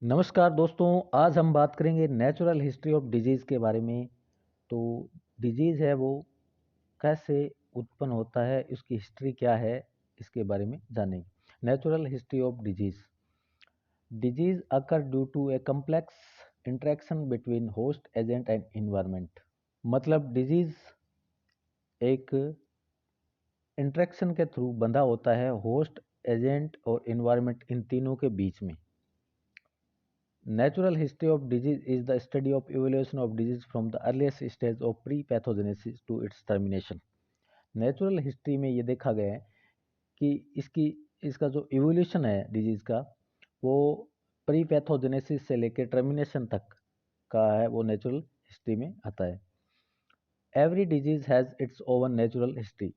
नमस्कार दोस्तों, आज हम बात करेंगे नेचुरल हिस्ट्री ऑफ डिजीज़ के बारे में। तो डिजीज़ है वो कैसे उत्पन्न होता है, उसकी हिस्ट्री क्या है, इसके बारे में जानेंगे। Natural history of disease occur due to a complex interaction between host agent and environment. मतलब डिजीज़ एक इंटरेक्शन के थ्रू बंधा होता है होस्ट, एजेंट और इन्वायरमेंट, इन तीनों के बीच में। Natural history of disease is the study of evolution of disease from the earliest stage of pre-pathogenesis to its termination. Natural history में ये देखा गया है कि इसका जो इवोल्यूशन है डिजीज का, वो प्री पैथोजेनेसिस से लेकर टर्मिनेशन तक का है, वो नेचुरल हिस्ट्री में आता है। Every disease has its oven natural history.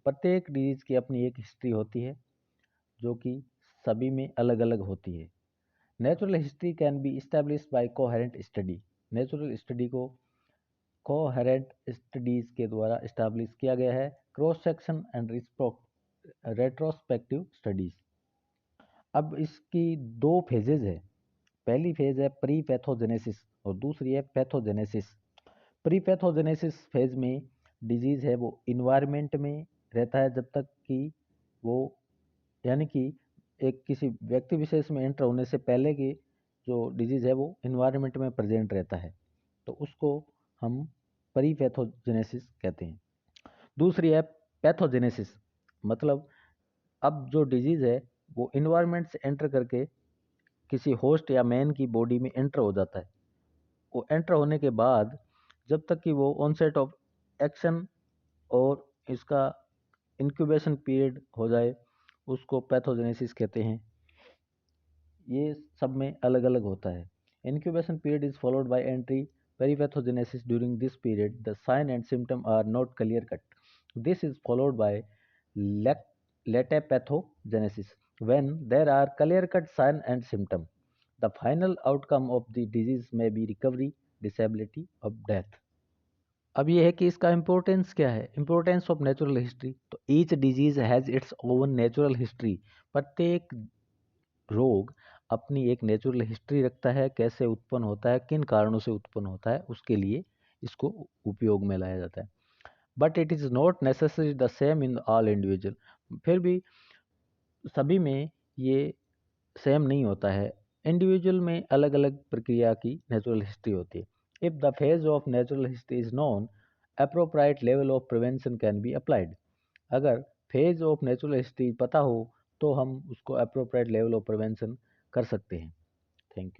प्रत्येक डिजीज की अपनी एक हिस्ट्री होती है जो कि सभी में अलग अलग होती है। Natural history can be establish by coherent study. Natural study को कोहेरेंट स्टडीज के द्वारा इस्टेब्लिश किया गया है। Cross section and retrospective studies. अब इसकी दो फेजेज है। पहली फेज है प्री पैथोजेनेसिस और दूसरी है पैथोजेनेसिस। प्री पैथोजेनेसिस फेज में डिजीज है वो इन्वायरमेंट में रहता है जब तक कि वो, यानी कि एक किसी व्यक्ति विशेष में एंटर होने से पहले की जो डिजीज है वो इन्वायरमेंट में प्रेजेंट रहता है, तो उसको हम प्री पैथोजेनेसिस कहते हैं। दूसरी है पैथोजेनेसिस। मतलब अब जो डिजीज है वो इन्वायरमेंट से एंटर करके किसी होस्ट या मैन की बॉडी में एंटर हो जाता है। वो एंटर होने के बाद जब तक कि वो ऑनसेट ऑफ एक्शन और इसका इंक्यूबेशन पीरियड हो जाए, उसको पैथोजेनेसिस कहते हैं। ये सब में अलग अलग होता है। Incubation period is followed by entry पेरीपैथोजेनेसिस। During this period the sign and symptom are not clear cut. This is followed by late pathogenesis when there are clear cut sign and symptom. The final outcome of the disease may be recovery, disability or death. अब ये है कि इसका importance क्या है। Importance of natural history, तो each disease has its oven natural history. प्रत्येक रोग अपनी एक नेचुरल हिस्ट्री रखता है, कैसे उत्पन्न होता है, किन कारणों से उत्पन्न होता है, उसके लिए इसको उपयोग में लाया जाता है। But it is not necessary the same in all individual. फिर भी सभी में ये सेम नहीं होता है। इंडिविजुअल में अलग अलग प्रक्रिया की नेचुरल हिस्ट्री होती है। If the phase of natural history is known, appropriate level of prevention can be applied. अगर फेज ऑफ नेचुरल हिस्ट्री पता हो तो हम उसको अप्रोप्राइट लेवल ऑफ प्रिवेंशन कर सकते हैं। Thank you.